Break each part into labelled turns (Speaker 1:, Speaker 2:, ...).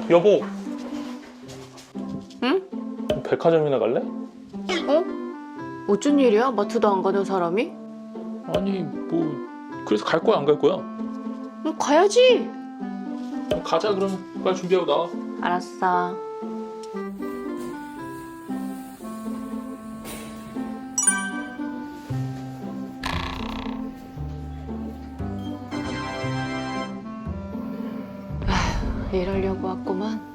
Speaker 1: 여보.
Speaker 2: 응?
Speaker 1: 백화점이나 갈래?
Speaker 2: 어쩐 일이야? 마트도 안 가는 사람이?
Speaker 1: 아니 뭐 그래서 갈 거야 안 갈 거야?
Speaker 2: 가야지.
Speaker 1: 가자 그럼. 빨리 준비하고 나와.
Speaker 2: 알았어. 이러려고 왔구만.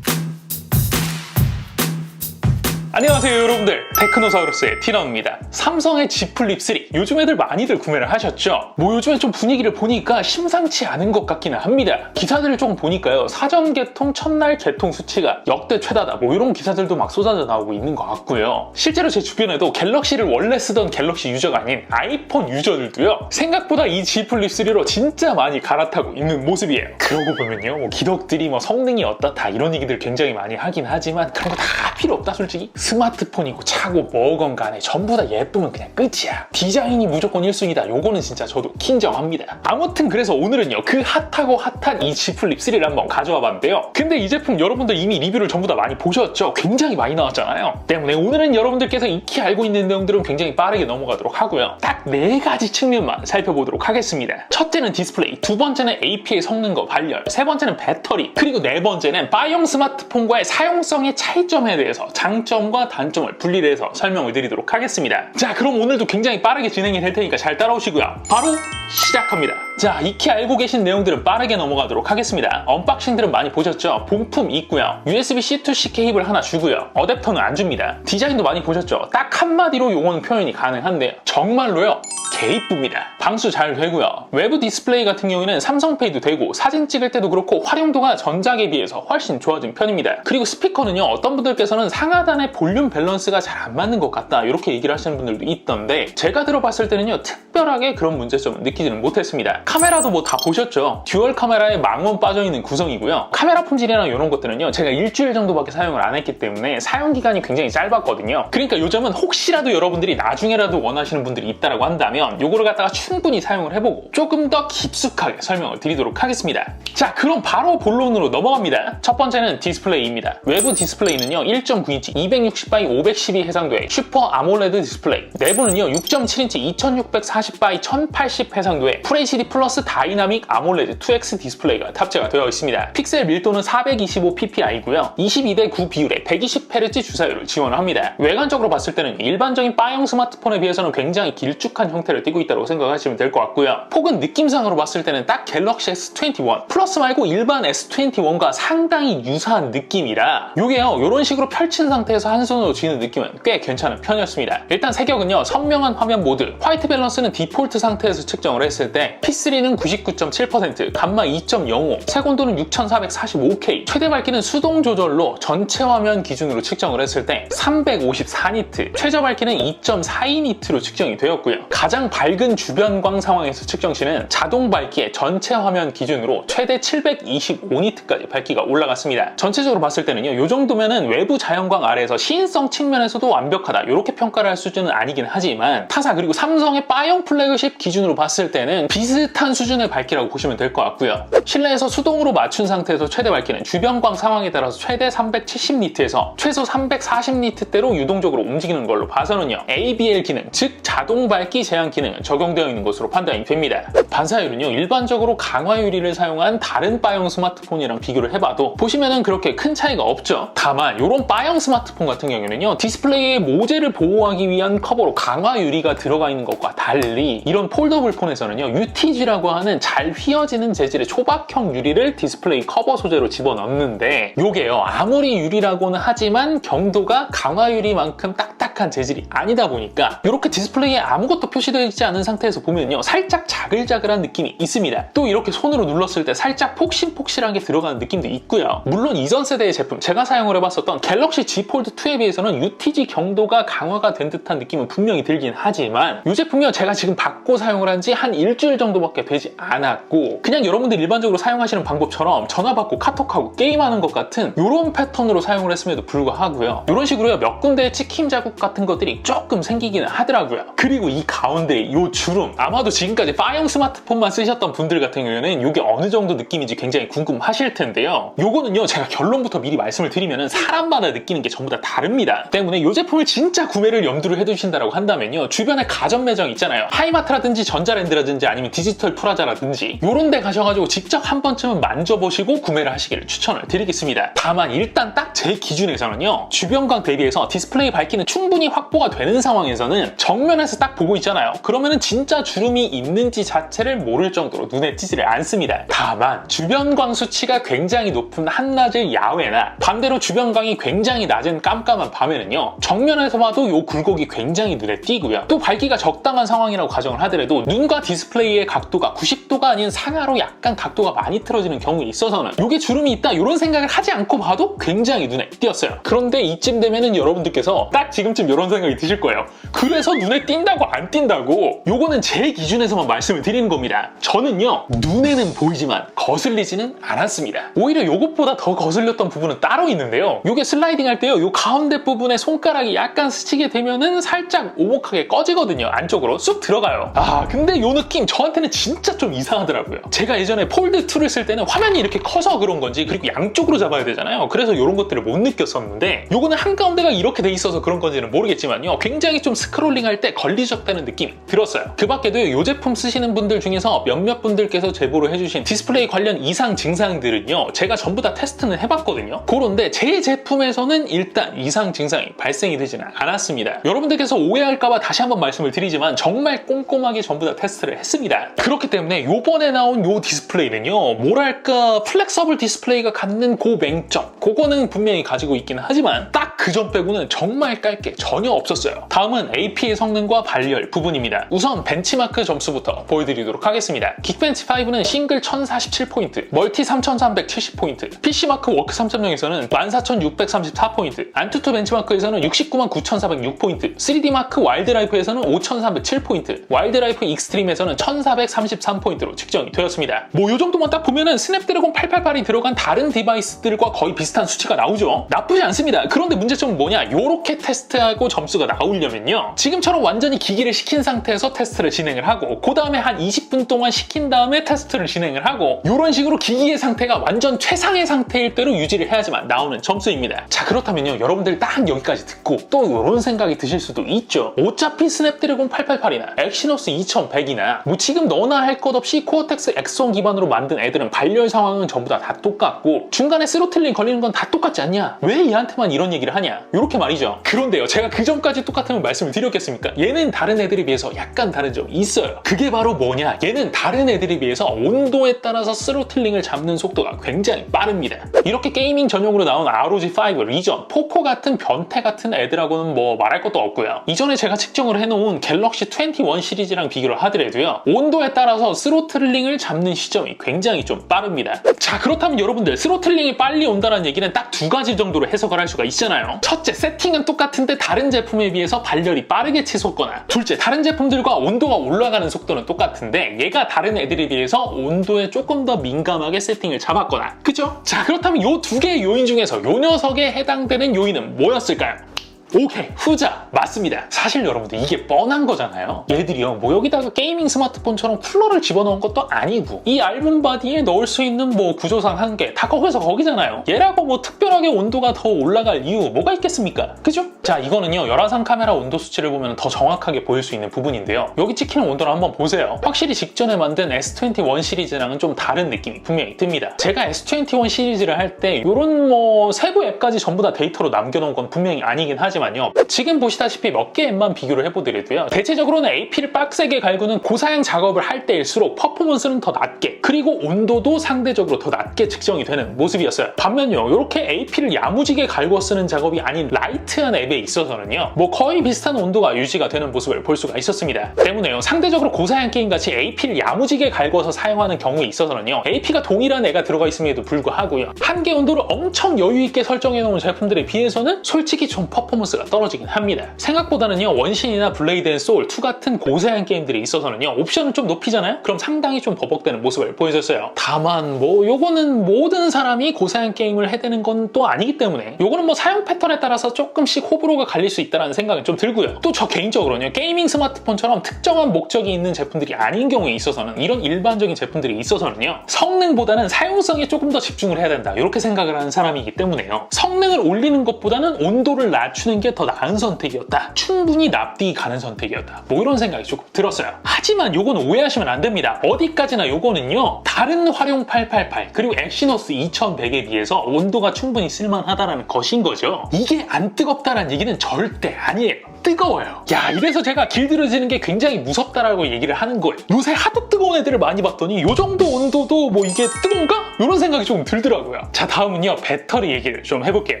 Speaker 1: 안녕하세요 여러분들, 테크노사우루스의 티나입니다. 삼성의 Z 플립 3 요즘 애들 많이들 구매를 하셨죠? 뭐 요즘에 좀 분위기를 보니까 심상치 않은 것 같기는 합니다. 기사들을 조금 보니까요, 사전 개통 첫날 개통 수치가 역대 최다다 뭐 이런 기사들도 막 쏟아져 나오고 있는 것 같고요. 실제로 제 주변에도 갤럭시를 원래 쓰던 갤럭시 유저가 아닌 아이폰 유저들도요, 생각보다 이 Z 플립 3로 진짜 많이 갈아타고 있는 모습이에요. 그러고 보면요, 뭐 기덕들이 뭐 성능이 어떻다 이런 얘기들 굉장히 많이 하긴 하지만 그런 거 다 필요 없다 솔직히. 스마트폰이고 차고 뭐건 간에 전부 다 예쁘면 그냥 끝이야. 디자인이 무조건 1순위다. 요거는 진짜 저도 인정합니다. 아무튼 그래서 오늘은요, 그 핫하고 핫한 이 Z 플립 3를 한번 가져와 봤는데요. 근데 이 제품 여러분들 이미 리뷰를 전부 다 많이 보셨죠? 굉장히 많이 나왔잖아요. 때문에 오늘은 여러분들께서 익히 알고 있는 내용들은 굉장히 빠르게 넘어가도록 하고요. 딱 4가지 측면만 살펴보도록 하겠습니다. 첫째는 디스플레이, 두 번째는 AP의 성능과 발열, 세 번째는 배터리, 그리고 네 번째는 바이용 스마트폰과의 사용성의 차이점에 대해서 장점과 단점을 분리를 해서 설명을 드리도록 하겠습니다. 자, 그럼 오늘도 굉장히 빠르게 진행이 될 테니까 잘 따라오시고요. 바로 시작합니다. 자, 익히 알고 계신 내용들은 빠르게 넘어가도록 하겠습니다. 언박싱들은 많이 보셨죠? 본품 있고요. USB-C to C 케이블 하나 주고요. 어댑터는 안 줍니다. 디자인도 많이 보셨죠? 딱 한마디로 요거는 표현이 가능한데요. 정말로요, 개 이쁩니다. 방수 잘 되고요. 외부 디스플레이 같은 경우에는 삼성페이도 되고 사진 찍을 때도 그렇고 활용도가 전작에 비해서 훨씬 좋아진 편입니다. 그리고 스피커는요, 어떤 분들께서는 상하단의 볼륨 밸런스가 잘 안 맞는 것 같다 이렇게 얘기를 하시는 분들도 있던데, 제가 들어봤을 때는요, 특별하게 그런 문제점을 느끼지는 못했습니다. 카메라도 뭐 다 보셨죠? 듀얼 카메라에 망원 빠져있는 구성이고요. 카메라 품질이나 이런 것들은요, 제가 일주일 정도밖에 사용을 안 했기 때문에 사용 기간이 굉장히 짧았거든요. 그러니까 요 점은 혹시라도 여러분들이 나중에라도 원하시는 분들이 있다고 한다면 요거를 갖다가 충분히 사용을 해보고 조금 더 깊숙하게 설명을 드리도록 하겠습니다. 자, 그럼 바로 본론으로 넘어갑니다. 첫 번째는 디스플레이입니다. 외부 디스플레이는요, 1.9인치 260x 512 해상도의 슈퍼 아몰레드 디스플레이, 내부는요 6.7인치 2640x 1080 해상도의 FHD 플러스 다이나믹 아몰레드 2X 디스플레이가 탑재가 되어 있습니다. 픽셀 밀도는 425ppi고요 22:9 비율의 120Hz 주사율을 지원을 합니다. 외관적으로 봤을 때는 일반적인 바이용 스마트폰에 비해서는 굉장히 길쭉한 형태를 띠고 있다고 생각하시면 될 것 같고요. 폭은 느낌상으로 봤을 때는 딱 갤럭시 S21 플러스 말고 일반 S21과 상당히 유사한 느낌이라 요게요, 이런 식으로 펼친 상태에서 한 손으로 쥐는 느낌은 꽤 괜찮은 편이었습니다. 일단 색역은요, 선명한 화면 모드, 화이트 밸런스는 디폴트 상태에서 측정을 했을 때 P3는 99.7%, 감마 2.05, 색온도는 6445K, 최대 밝기는 수동 조절로 전체 화면 기준으로 측정을 했을 때 354니트, 최저 밝기는 2.42니트로 측정이 되었고요. 가장 밝은 주변광 상황에서 측정 시는 자동 밝기의 전체 화면 기준으로 최대 725니트까지 밝기가 올라갔습니다. 전체적으로 봤을 때는요, 이 정도면은 외부 자연광 아래에서 시인성 측면에서도 완벽하다 이렇게 평가를 할 수준은 아니긴 하지만, 타사 그리고 삼성의 바이용 플래그십 기준으로 봤을 때는 비슷한 수준의 밝기라고 보시면 될 것 같고요. 실내에서 수동으로 맞춘 상태에서 최대 밝기는 주변광 상황에 따라서 최대 370니트에서 최소 340니트대로 유동적으로 움직이는 걸로 봐서는요, ABL 기능, 즉 자동 밝기 제한 기능은 적용되어 있는 것으로 판단이 됩니다. 반사율은요, 일반적으로 강화 유리를 사용한 다른 바이용 스마트폰이랑 비교를 해봐도 보시면은 그렇게 큰 차이가 없죠. 다만 이런 바이용 스마트폰 같은 경우에는요, 디스플레이의 모재를 보호하기 위한 커버로 강화 유리가 들어가 있는 것과 달리 이런 폴더블 폰에서는요, UTG라고 하는 잘 휘어지는 재질의 초박형 유리를 디스플레이 커버 소재로 집어넣는데, 요게요, 아무리 유리라고는 하지만 경도가 강화 유리만큼 딱딱한 재질이 아니다 보니까 이렇게 디스플레이에 아무것도 표시되어 있지 않은 상태에서 보면요, 살짝 자글자글한 느낌이 있습니다. 또 이렇게 손으로 눌렀을 때 살짝 폭신폭신한 게 들어가는 느낌도 있고요. 물론 이전 세대의 제품, 제가 사용을 해봤었던 갤럭시 Z 폴드 2에 비해서는 UTG 경도가 강화가 된 듯한 느낌은 분명히 들긴 하지만, 이 제품이요, 제가 지금 받고 사용을 한 지 한 일주일 정도밖에 되지 않았고 그냥 여러분들 일반적으로 사용하시는 방법처럼 전화 받고 카톡하고 게임하는 것 같은 이런 패턴으로 사용을 했음에도 불구하고요, 이런 식으로요, 몇 군데의 찍힘 자국 같은 것들이 조금 생기기는 하더라고요. 그리고 이 가운데 이 주름, 아마도 지금까지 파이형 스마트폰만 쓰셨던 분들 같은 경우에는 이게 어느 정도 느낌인지 굉장히 궁금하실 텐데요. 요거는요, 제가 결론부터 미리 말씀을 드리면은 사람마다 느끼는 게 전부 다 다릅니다. 때문에 이 제품을 진짜 구매를 염두를 해두신다고 한다면요, 주변에 가전 매장 있잖아요. 하이마트라든지 전자랜드라든지 아니면 디지털 프라자라든지 요런 데 가셔가지고 직접 한 번쯤은 만져보시고 구매를 하시기를 추천을 드리겠습니다. 다만 일단 딱 제 기준에서는요, 주변광 대비해서 디스플레이 밝기는 충분히 확보가 되는 상황에서는 정면에서 딱 보고 있잖아요. 그러면은 진짜 주름이 있는지 자체를 모를 정도로 눈에 띄지를 않습니다. 다만 주변광 수치가 굉장히 높은 한낮의 야외나 반대로 주변광이 굉장히 낮은 깜깜한 밤에는요, 정면에서 봐도 요 굴곡이 굉장히 눈에 띄고요. 또 밝기가 적당한 상황이라고 가정을 하더라도 눈과 디스플레이의 각도가 90도가 아닌 상하로 약간 각도가 많이 틀어지는 경우에 있어서는 요게 주름이 있다 이런 생각을 하지 않고 봐도 굉장히 눈에 띄었어요. 그런데 이쯤 되면은 여러분들께서 딱 지금쯤 이런 생각이 드실 거예요. 그래서 눈에 띈다고 안 띈다고? 요거는 제 기준에서만 말씀을 드리는 겁니다. 저는요, 눈에는 보이지만 거슬리지는 않았습니다. 오히려 요것보다 더 거슬렸던 부분은 따로 있는데요. 요게 슬라이딩 할 때요, 요 가운데 부분에 손가락이 약간 스치게 되면은 살짝 오목하게 꺼지거든요. 안쪽으로 쑥 들어가요. 근데 요 느낌 저한테는 진짜 좀 이상하더라고요. 제가 예전에 폴드2를 쓸 때는 화면이 이렇게 커서 그런 건지, 그리고 양쪽으로 잡아야 되잖아요. 그래서 이런 것들을 못 느꼈었는데 요거는 한가운데가 이렇게 돼 있어서 그런 건지는 모르겠지만요, 굉장히 좀 스크롤링 할 때 걸리적다는 느낌이 들었어요. 그 밖에도 이 제품 쓰시는 분들 중에서 몇몇 분들께서 제보를 해주신 디스플레이 관련 이상 증상들은요, 제가 전부 다 테스트는 해봤거든요. 그런데 제 제품에서는 일단 이상 증상이 발생이 되지는 않았습니다. 여러분들께서 오해할까봐 다시 한번 말씀을 드리지만 정말 꼼꼼하게 전부 다 테스트를 했습니다. 그렇기 때문에 요번에 나온 요 디스플레이는요, 뭐랄까 플렉서블 디스플레이가 갖는 그 맹점, 그거는 분명히 가지고 있긴 하지만 딱 그 점 빼고는 정말 깔게 전혀 없었어요. 다음은 AP의 성능과 발열 부분입니다. 우선 벤치마크 점수부터 보여드리도록 하겠습니다. 긱벤치5는 싱글 1047포인트, 멀티 3370포인트, PC마크 워크 3.0에서는 14634포인트, 안투투 벤치마크에서는 699,406포인트, 3D마크 와일드라이프에서는 5307포인트, 와일드라이프 익스트림에서는 1433포인트로 측정이 되었습니다. 뭐 요 정도만 딱 보면은 스냅드래곤 888이 들어간 다른 디바이스들과 거의 비슷한 수치가 나오죠. 나쁘지 않습니다. 그런데 문제점은 뭐냐? 요렇게 테스트하고 점수가 나오려면요, 지금처럼 완전히 기기를 식힌 상태에서 테스트를 진행을 하고, 그 다음에 한 20분 동안 식힌 다음에 테스트를 진행을 하고, 이런 식으로 기기의 상태가 완전 최상의 상태일 대로 유지를 해야지만 나오는 점수입니다. 자, 그렇다면요, 여러분들 딱 여기까지 듣고 또 이런 생각이 드실 수도 있죠. 어차피 스냅드래곤 888이나 엑시노스 2100이나 뭐 지금 너나 할 것 없이 코어텍스 엑선 기반으로 만든 애들은 발열 상황은 전부 다 똑같고 중간에 스로틀링 걸리는 건 다 똑같지 않냐? 왜 얘한테만 이런 얘기를 하냐? 이렇게 말이죠. 그런데요, 제가 그 전까지 똑같으면 말씀을 드렸겠습니까? 얘는 다른 애들에 비해서 약간 다른 점이 있어요. 그게 바로 뭐냐? 얘는 다른 애들에 비해서 온도에 따라서 스로틀링을 잡는 속도가 굉장히 빠릅니다. 이렇게 게이밍 전용으로 나온 ROG5, 리전, 포코 같은 변태 같은 애들하고는 뭐 말할 것도 없고요. 이전에 제가 측정을 해놓은 갤럭시 21 시리즈랑 비교를 하더라도요, 온도에 따라서 스로틀링을 잡는 시점이 굉장히 좀 빠릅니다. 자, 그렇다면 여러분들, 스로틀링이 빨리 온다는 얘기는 딱 두 가지 정도로 해석을 할 수가 있잖아요. 첫째, 세팅은 똑같은데 다른 제품에 비해서 발열이 빠르게 치솟거나, 둘째, 다른 제품들과 온도가 올라가는 속도는 똑같은데 얘가 다른 애들에 비해서 온도에 조금 더 민감하게 세팅을 잡았거나, 그죠? 자, 그렇다면 이 두 개의 요인 중에서 요 녀석에 해당되는 요인은 뭐였을까요? 오케이, 후자 맞습니다. 사실 여러분들 이게 뻔한 거잖아요. 얘들이요, 뭐 여기다가 게이밍 스마트폰처럼 쿨러를 집어넣은 것도 아니고 이 얇은 바디에 넣을 수 있는 뭐 구조상 한계 다 거기서 거기잖아요. 얘라고 뭐 특별하게 온도가 더 올라갈 이유 뭐가 있겠습니까? 그죠? 자, 이거는요, 열화상 카메라 온도 수치를 보면 더 정확하게 보일 수 있는 부분인데요, 여기 찍히는 온도를 한번 보세요. 확실히 직전에 만든 S21 시리즈랑은 좀 다른 느낌이 분명히 듭니다. 제가 S21 시리즈를 할 때 이런 뭐 세부 앱까지 전부 다 데이터로 남겨놓은 건 분명히 아니긴 하지만요, 지금 보시다시피 몇 개 앱만 비교를 해보더라도요, 대체적으로는 AP를 빡세게 갈구는 고사양 작업을 할 때일수록 퍼포먼스는 더 낮게, 그리고 온도도 상대적으로 더 낮게 측정이 되는 모습이었어요. 반면요, 이렇게 AP를 야무지게 갈고 쓰는 작업이 아닌 라이트한 앱에 있어서는요, 뭐 거의 비슷한 온도가 유지가 되는 모습을 볼 수가 있었습니다. 때문에요, 상대적으로 고사양 게임같이 AP를 야무지게 갈궈서 사용하는 경우에 있어서는요, AP가 동일한 애가 들어가 있음에도 불구하고요, 한계 온도를 엄청 여유있게 설정해놓은 제품들에 비해서는 솔직히 좀 퍼포먼스 퍼포먼스가 떨어지긴 합니다. 생각보다는요 원신이나 블레이드 앤 소울 2 같은 고사양 게임들이 있어서는요 옵션을 좀 높이잖아요? 그럼 상당히 좀 버벅대는 모습을 보여줬어요. 다만 뭐 요거는 모든 사람이 고사양 게임을 해대는 건 또 아니기 때문에 요거는 뭐 사용 패턴에 따라서 조금씩 호불호가 갈릴 수 있다는 생각은 좀 들고요. 또 저 개인적으로는요 게이밍 스마트폰처럼 특정한 목적이 있는 제품들이 아닌 경우에 있어서는 이런 일반적인 제품들이 있어서는요 성능보다는 사용성에 조금 더 집중을 해야 된다 이렇게 생각을 하는 사람이기 때문에요 성능을 올리는 것보다는 온도를 낮추는 게 더 나은 선택이었다, 충분히 납득이 가는 선택이었다, 뭐 이런 생각이 조금 들었어요. 하지만 요건 오해하시면 안 됩니다. 어디까지나 요거는요 다른 활용 888 그리고 엑시노스 2100에 비해서 온도가 충분히 쓸만하다는 것인 거죠. 이게 안 뜨겁다는 얘기는 절대 아니에요. 뜨거워요. 야, 이래서 제가 길들여지는 게 굉장히 무섭다라고 얘기를 하는 거예요. 요새 하도 뜨거운 애들을 많이 봤더니 요 정도 온도도 뭐 이게 뜨거운가? 이런 생각이 좀 들더라고요. 자, 다음은요 배터리 얘기를 좀 해볼게요.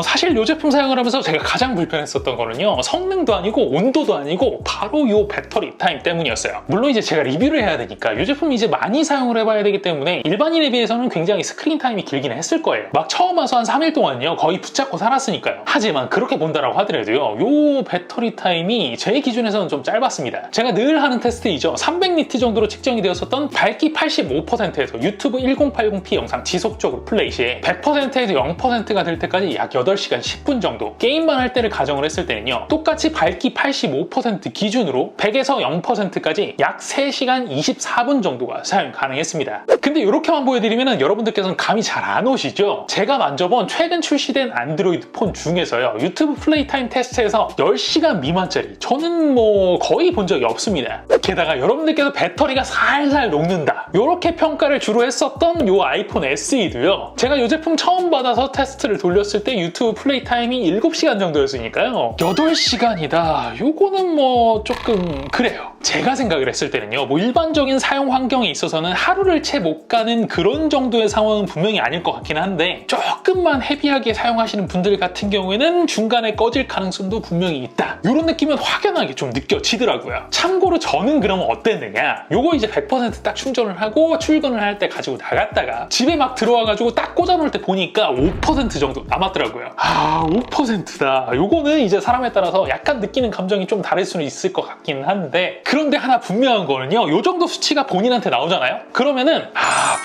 Speaker 1: 사실 요 제품 사용을 하면서 제가 가장 불편했었던 거는요 성능도 아니고 온도도 아니고 바로 요 배터리 타임 때문이었어요. 물론 이제 제가 리뷰를 해야 되니까 요 제품 이제 많이 사용을 해봐야 되기 때문에 일반인에 비해서는 굉장히 스크린 타임이 길긴 했을 거예요. 막 처음 와서 한 3일 동안요 거의 붙잡고 살았으니까요. 하지만 그렇게 본다라고 하더라도요 요 배터리 타임이 제 기준에서는 좀 짧았습니다. 제가 늘 하는 테스트이죠. 300니트 정도로 측정이 되었었던 밝기 85%에서 유튜브 1080p 영상 지속적으로 플레이 시에 100%에서 0%가 될 때까지 약 8시간 10분 정도, 게임만 할 때를 가정을 했을 때는요 똑같이 밝기 85% 기준으로 100에서 0%까지 약 3시간 24분 정도가 사용 가능했습니다. 근데 이렇게만 보여드리면 여러분들께서는 감이 잘 안 오시죠? 제가 만져본 최근 출시된 안드로이드 폰 중에서요 유튜브 플레이 타임 테스트에서 10시간 미만짜리 저는 뭐 거의 본 적이 없습니다. 게다가 여러분들께서 배터리가 살살 녹는다 이렇게 평가를 주로 했었던 요 아이폰 SE도요 제가 이 제품 처음 받아서 테스트를 돌렸을 때 유튜브 플레이 타임이 7시간 정도였으니까요 8시간이다 요거는 뭐 조금 그래요. 제가 생각을 했을 때는요 뭐 일반적인 사용 환경에 있어서는 하루를 채 못 가는 그런 정도의 상황은 분명히 아닐 것 같긴 한데 조금만 헤비하게 사용하시는 분들 같은 경우에는 중간에 꺼질 가능성도 분명히 있다 이런 느낌은 확연하게 좀 느껴지더라고요. 참고로 저는 그러면 어땠느냐, 요거 이제 100% 딱 충전을 하고 출근을 할 때 가지고 나갔다가 집에 막 들어와가지고 딱 꽂아놓을 때 보니까 5% 정도 남았더라고요. 5%다. 요거는 이제 사람에 따라서 약간 느끼는 감정이 좀 다를 수는 있을 것 같긴 한데, 그런데 하나 분명한 거는요 요 정도 수치가 본인한테 나오잖아요. 그러면은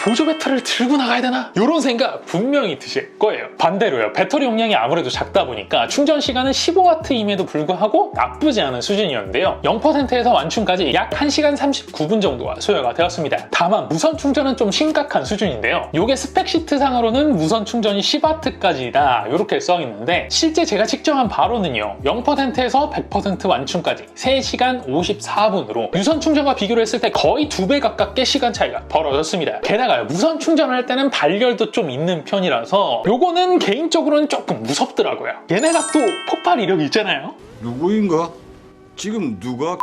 Speaker 1: 보조 배터리를 들고 나가야 되나? 요런 생각 분명히 드실 거예요. 반대로요 배터리 용량이 아무래도 작다 보니까 충전 시간은 15W임에도 불구하고 나쁘지 않은 수준이었는데요 0%에서 완충까지 약 1시간 39분 정도가 소요가 되었습니다. 다만 무선 충전은 좀 심각한 수준인데요 요게 스펙시트 상으로는 무선 충전이 10W까지다 이렇게 써있는데 실제 제가 측정한 바로는요 0%에서 100% 완충까지 3시간 54분으로 유선 충전과 비교를 했을 때 거의 2배 가깝게 시간 차이가 벌어졌습니다. 게다가 무선 충전을 할 때는 발열도 좀 있는 편이라서 요거는 개인적으로는 조금 무섭더라고요. 얘네가 또 폭발 이력이 있잖아요.
Speaker 3: 누구인가? 지금 누가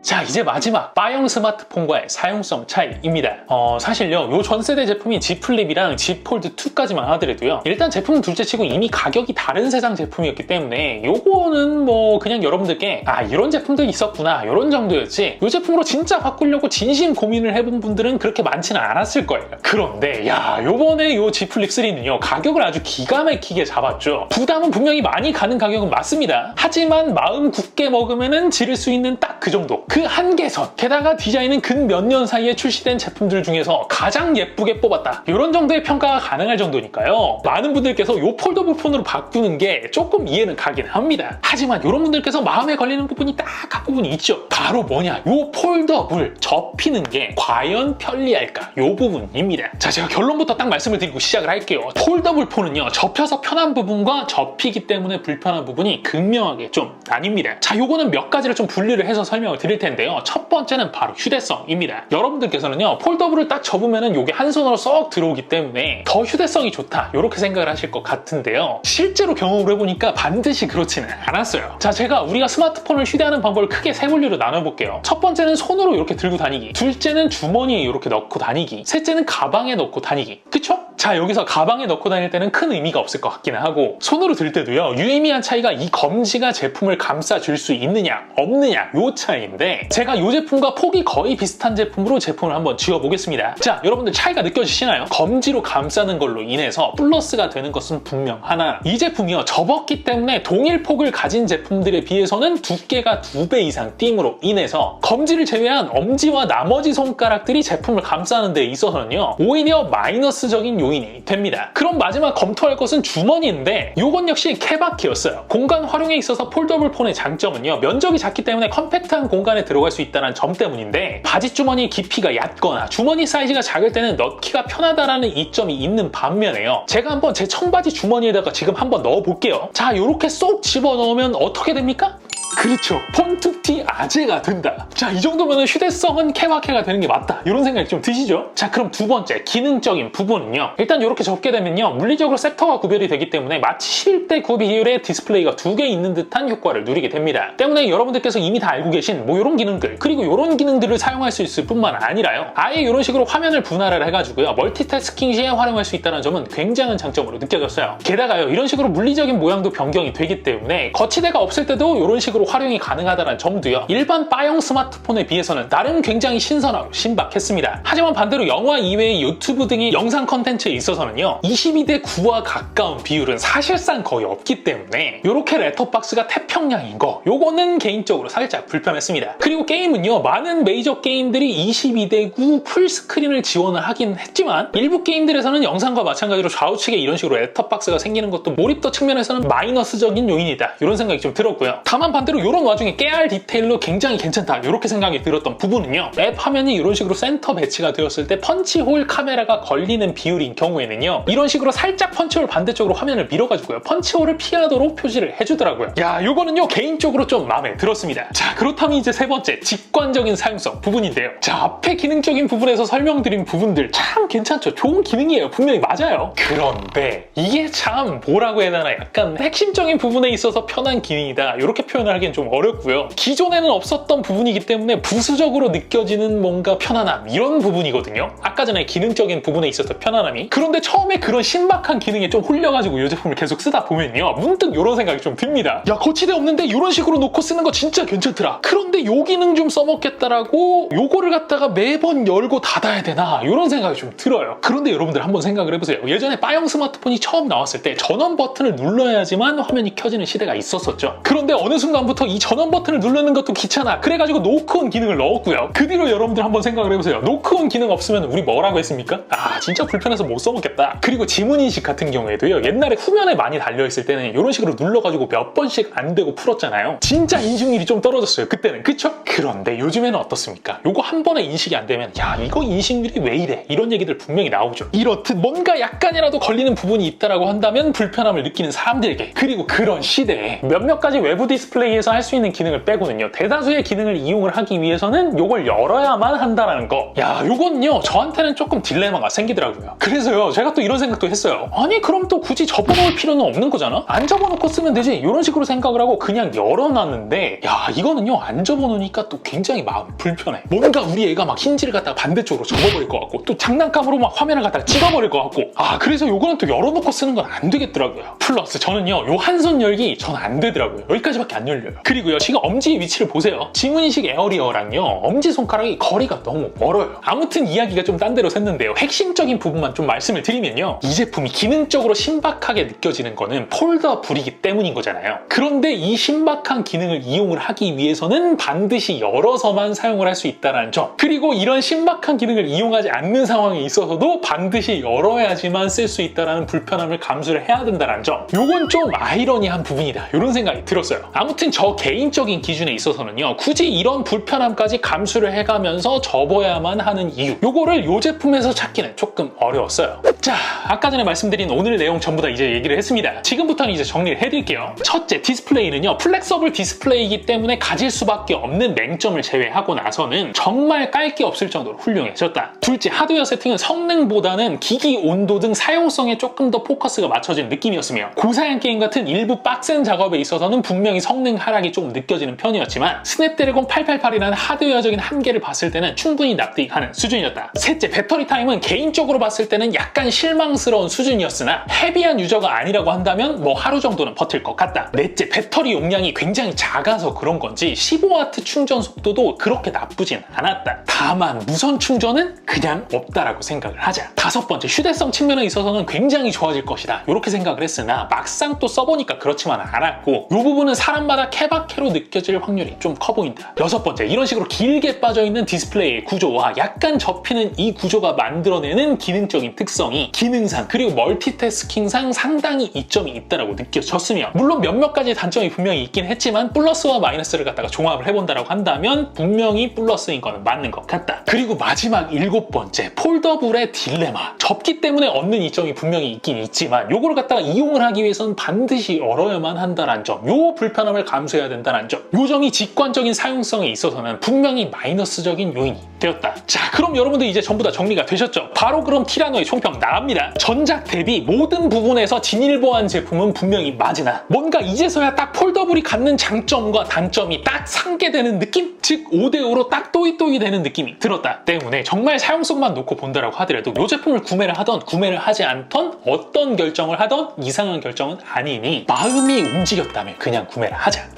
Speaker 1: 자, 이제 마지막 바이옴 스마트폰과의 사용성 차이입니다. 사실요 요 전세대 제품이 Z 플립이랑 Z 폴드 2까지만 하더라도요 일단 제품은 둘째치고 이미 가격이 다른 세상 제품이었기 때문에 요거는 뭐 그냥 여러분들께 이런 제품도 있었구나 이런 정도였지, 요 제품으로 진짜 바꾸려고 진심 고민을 해본 분들은 그렇게 많지는 않았을 거예요. 그런데 요번에 요 Z 플립 3는요 가격을 아주 기가 막히게 잡았죠. 부담은 분명히 많이 가는 가격은 맞습니다. 하지만 마음 굳게 먹으면은 지를 수 있는 딱 그 정도, 그 한계선, 게다가 디자인은 근 몇 년 사이에 출시된 제품들 중에서 가장 예쁘게 뽑았다 이런 정도의 평가가 가능할 정도니까요 많은 분들께서 요 폴더블 폰으로 바꾸는 게 조금 이해는 가긴 합니다. 하지만 이런 분들께서 마음에 걸리는 부분이 딱 한 부분이 있죠. 바로 뭐냐, 요 폴더블 접히는 게 과연 편리할까 요 부분입니다. 자, 제가 결론부터 딱 말씀을 드리고 시작을 할게요. 폴더블 폰은요 접혀서 편한 부분과 접히기 때문에 불편한 부분이 극명하게 좀 나뉩니다. 자, 요거는 몇 가지를 좀 분리를 해서 설명을 드릴 텐데요. 첫 번째는 바로 휴대성입니다. 여러분들께서는요 폴더블을 딱 접으면은 요게 한 손으로 쏙 들어오기 때문에 더 휴대성이 좋다 이렇게 생각을 하실 것 같은데요 실제로 경험을 해보니까 반드시 그렇지는 않았어요. 자, 제가 우리가 스마트폰을 휴대하는 방법을 크게 세 분류로 나눠볼게요. 첫 번째는 손으로 이렇게 들고 다니기, 둘째는 주머니에 이렇게 넣고 다니기, 셋째는 가방에 넣고 다니기. 그쵸? 자, 여기서 가방에 넣고 다닐 때는 큰 의미가 없을 것 같기는 하고 손으로 들 때도요, 유의미한 차이가 이 검지가 제품을 감싸줄 수 있느냐 없느냐 요 차이인데, 제가 이 제품과 폭이 거의 비슷한 제품으로 제품을 한번 지워보겠습니다. 자, 여러분들 차이가 느껴지시나요? 검지로 감싸는 걸로 인해서 플러스가 되는 것은 분명 하나, 이 제품이요, 접었기 때문에 동일 폭을 가진 제품들에 비해서는 두께가 2배 이상 띄임으로 인해서 검지를 제외한 엄지와 나머지 손가락들이 제품을 감싸는 데 있어서는요, 오히려 마이너스적인 요인이 됩니다. 그럼 마지막 검토할 것은 주머니인데, 요건 역시 케바케였어요. 공간 활용에 있어서 폴더블 폰의 장점은요, 면적이 작기 때문에 컴팩트한 공간에 들어갈 수 있다는 점 때문인데, 바지 주머니 깊이가 얕거나 주머니 사이즈가 작을 때는 넣기가 편하다라는 이점이 있는 반면에요, 제가 한번 제 청바지 주머니에다가 지금 한번 넣어볼게요. 자, 요렇게 쏙 집어넣으면 어떻게 됩니까? 그렇죠. 폰툭티 아재가 된다. 자, 이 정도면 휴대성은 케바케가 되는 게 맞다, 이런 생각이 좀 드시죠? 자, 그럼 두 번째 기능적인 부분은요, 일단 이렇게 접게 되면요, 물리적으로 섹터가 구별이 되기 때문에 마치 11대 9 비율의 디스플레이가 2개 있는 듯한 효과를 누리게 됩니다. 때문에 여러분들께서 이미 다 알고 계신 뭐 이런 기능들, 그리고 이런 기능들을 사용할 수 있을 뿐만 아니라요, 아예 이런 식으로 화면을 분할을 해가지고요, 멀티태스킹 시에 활용할 수 있다는 점은 굉장한 장점으로 느껴졌어요. 게다가요, 이런 식으로 물리적인 모양도 변경이 되기 때문에 거치대가 없을 때도 이런 식으로 활용이 가능하다는 점도요, 일반 바형 스마트폰에 비해서는 나름 굉장히 신선하고 신박했습니다. 하지만 반대로 영화 이외의 유튜브 등의 영상 컨텐츠에 있어서는요, 22대 9와 가까운 비율은 사실상 거의 없기 때문에 이렇게 렛터박스가 태평양인 거, 요거는 개인적으로 살짝 불편했습니다. 그리고 게임은요, 많은 메이저 게임들이 22대 9 풀스크린을 지원을 하긴 했지만 일부 게임들에서는 영상과 마찬가지로 좌우측에 이런 식으로 렛터박스가 생기는 것도 몰입도 측면에서는 마이너스적인 요인이다, 이런 생각이 좀 들었고요. 다만 반대로 이런 와중에 깨알 디테일로 굉장히 괜찮다, 이렇게 생각이 들었던 부분은요, 앱 화면이 이런 식으로 센터 배치가 되었을 때 펀치홀 카메라가 걸리는 비율인 경우에는요, 이런 식으로 살짝 펀치홀 반대쪽으로 화면을 밀어가지고요, 펀치홀을 피하도록 표시를 해주더라고요. 야, 요거는요, 개인적으로 좀 마음에 들었습니다. 자, 그렇다면 이제 세 번째, 직관적인 사용성 부분인데요. 자, 앞에 기능적인 부분에서 설명드린 부분들 참 괜찮죠? 좋은 기능이에요. 분명히 맞아요. 그런데 이게 참 뭐라고 해야 되나, 약간 핵심적인 부분에 있어서 편한 기능이다, 이렇게 표현을 하기엔 좀 어렵고요. 기존에는 없었던 부분이기 때문에 부수적으로 느껴지는 뭔가 편안함, 이런 부분이거든요. 아까 전에 기능적인 부분에 있어서 편안함이. 그런데 처음에 그런 신박한 기능에 좀 홀려가지고 이 제품을 계속 쓰다 보면요, 문득 이런 생각이 좀 듭니다. 야, 거치대 없는데 이런 식으로 놓고 쓰는 거 진짜 괜찮더라. 그런데 요 기능 좀 써먹겠다라고 요거를 갖다가 매번 열고 닫아야 되나, 이런 생각이 좀 들어요. 그런데 여러분들 한번 생각을 해보세요. 예전에 바형 스마트폰이 처음 나왔을 때 전원 버튼을 눌러야지만 화면이 켜지는 시대가 있었었죠. 그런데 어느 순간부터 이 전원 버튼을 누르는 것도 귀찮아, 그래가지고 노크온 기능을 넣었고요. 그 뒤로 여러분들 한번 생각을 해보세요. 노크온 기능 없으면 우리 뭐라고 했습니까? 아, 진짜 불편해서 못 써먹겠다. 그리고 지문인식 같은 경우에도요, 옛날에 후면에 많이 달려있을 때는 이런 식으로 눌러가지고 몇 번씩 안 되고 풀었잖아요. 진짜 인식률이 좀 떨어졌어요, 그때는. 그쵸? 그런데 요즘에는 어떻습니까? 요거 한 번에 인식이 안 되면 야, 이거 인식률이 왜 이래, 이런 얘기들 분명히 나오죠. 이렇듯 뭔가 약간이라도 걸리는 부분이 있다라고 한다면 불편함을 느끼는 사람들에게, 그리고 그런 시대에 몇몇 가지 외부 디스플레이에서 할 수 있는 기능을 빼고는요, 대다수의 기능을 이용을 하기 위해서는 요걸 열어야만 한다는 거. 야, 요건요, 저한테는 조금 딜레마가 생기더라고요. 그래서요, 제가 또 이런 생각도 했어요. 아니, 그럼 또 굳이 접어놓을 필요는 없는 거잖아? 안 접어놓고 쓰면 되지, 이런 식으로 생각을 하고 그냥 열어놨는데, 야, 이거는요, 안 접어놓으니까 또 굉장히 마음이 불편해. 뭔가 우리 애가 막 힌지를 갖다가 반대쪽으로 접어버릴 것 같고, 또 장난감으로 막 화면을 갖다가 찍어버릴 것 같고, 아, 그래서 요거는 또 열어놓고 쓰는 건 안 되겠더라고요. 플러스 저는요, 요 한 손 열기 전 안 되더라고요. 여기까지밖에 안 열려요. 그리고요, 지금 엄지의 위치를 보세요. 지문인식 에어리어랑요, 엄지손가락이 거리가 너무 멀어요. 아무튼 이야기가 좀 딴 데로 샜는데요, 핵심적인 부분만 좀 말씀을 드리면요, 이 제품이 기능적으로 신박하게 느껴지는 거는 폴더블이기 때문인 거잖아요. 그런데 이 신박한 기능을 이용을 하기 위해서는 반드시 열어서만 사용을 할 수 있다는 점, 그리고 이런 신박한 기능을 이용하지 않는 상황에 있어서도 반드시 열어야지만 쓸 수 있다는 불편함을 감수를 해야 된다는 점, 요건 좀 아이러니한 부분이다, 이런 생각이 들었어요. 아무튼 저 개인적인 기준에 있어서는요, 굳이 이런 불편함까지 감수를 해가면서 접어야만 하는 이유, 요거를 요 제품에서 찾기는 조금 어려웠어요. 자, 아까 전에 말씀드린 오늘 내용 전부 다 이제 얘기를 했습니다. 지금부터는 이제 정리를 해드릴게요. 첫째, 디스플레이는요, 플렉서블 디스플레이이기 때문에 가질 수밖에 없는 맹점을 제외하고 나서는 정말 깔 게 없을 정도로 훌륭해졌다. 둘째, 하드웨어 세팅은 성능보다는 기기 온도 등 사용성에 조금 더 포커스가 맞춰진 느낌이었으며, 고사양 게임 같은 일부 빡센 작업에 있어서는 분명히 성능 하락이 좀 느껴지는 편이었지만 스냅드래곤 888이라는 하드웨어적인 한계를 봤을 때는 충분히 납득하는 수준이었다. 셋째, 배터리 타임은 개인적으로 봤을 때는 약간 실망스러운 수준이었으나 헤비한 유저가 아니라고 한다면 뭐 하루 정도는 버틸 것 같다. 넷째, 배터리 용량이 굉장히 작아서 그런 건지 15W 충전 속도도 그렇게 나쁘진 않았다. 다만 무선 충전은 그냥 없다라고 생각을 하자. 다섯 번째, 휴대성 측면에 있어서는 굉장히 좋아질 것이다. 이렇게 생각을 했으나 막상 또 써보니까 그렇지만 않았고 이 부분은 사람마다 케바케로 느껴질 확률이 좀 커 보인다. 여섯 번째, 이런 식으로 길게 빠져있는 디스플레이의 구조와 약간 접히는 이 구조가 만들어내는 기능적인 특성이 기능상 그리고 멀티태스킹상 상당히 이점이 있다고 느껴졌으며 물론 몇몇 가지 단점이 분명히 있긴 했지만 플러스와 마이너스를 갖다가 종합을 해본다고 한다면 분명히 플러스인 거는 맞는 것 같다. 그리고 마지막 일곱 번째, 폴더블의 딜레마. 접기 때문에 얻는 이점이 분명히 있긴 있지만 요거를 갖다가 이용을 하기 위해서는 반드시 열어야만 한다는 점, 요 불편함을 감수해야 된다는 점, 요 점이 직관적인 사용성에 있어서는 분명히 마이너스적인 요인이 되었다. 자, 그럼 여러분들 이제 전부 다 정리가 되셨죠? 바로 그럼 티라노의 총평 나갑니다. 전작 대비 모든 부분에서 진일보한 제품은 분명히 맞으나 뭔가 이제서야 딱 폴더블이 갖는 장점과 단점이 딱 상계되는 느낌? 즉 5대5로 딱 또이또이 되는 느낌이 들었다 때문에 정말 사용성만 놓고 본다라고 하더라도 이 제품을 구매를 하던 구매를 하지 않던 어떤 결정을 하던 이상한 결정은 아니니 마음이 움직였다면 그냥 구매를 하자.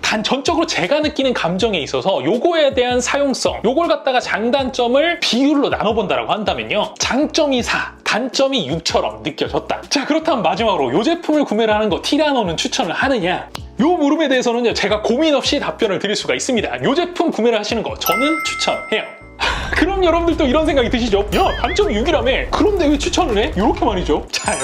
Speaker 1: 단 전적으로 제가 느끼는 감정에 있어서 요거에 대한 사용성, 요걸 갖다가 장단점을 비율로 나눠본다라고 한다면요, 장점이 4, 단점이 6처럼 느껴졌다. 자, 그렇다면 마지막으로 요 제품을 구매를 하는 거 티라노는 추천을 하느냐? 요 물음에 대해서는요, 제가 고민 없이 답변을 드릴 수가 있습니다. 요 제품 구매를 하시는 거 저는 추천해요. 그럼 여러분들도 이런 생각이 드시죠? 야, 단점이 6이라며? 그런데 왜 추천을 해? 이렇게 말이죠. 자,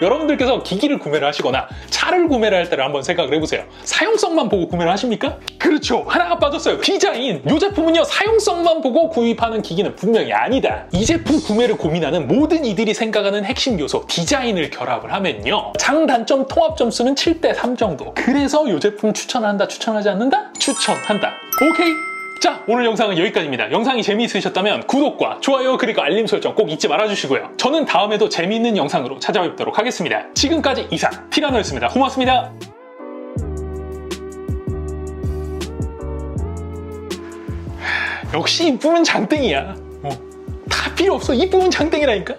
Speaker 1: 여러분들께서 기기를 구매를 하시거나 차를 구매를 할 때를 한번 생각을 해보세요. 사용성만 보고 구매를 하십니까? 그렇죠. 하나가 빠졌어요. 디자인. 이 제품은요, 사용성만 보고 구입하는 기기는 분명히 아니다. 이 제품 구매를 고민하는 모든 이들이 생각하는 핵심 요소, 디자인을 결합을 하면요, 장단점 통합 점수는 7대3 정도. 그래서 이 제품 추천한다, 추천하지 않는다? 추천한다. 오케이? 자, 오늘 영상은 여기까지입니다. 영상이 재미있으셨다면 구독과 좋아요 그리고 알림 설정 꼭 잊지 말아주시고요. 저는 다음에도 재미있는 영상으로 찾아뵙도록 하겠습니다. 지금까지 이상 티라노였습니다. 고맙습니다. 역시 이쁘면 장땡이야. 다 필요 없어. 이쁘면 장땡이라니까.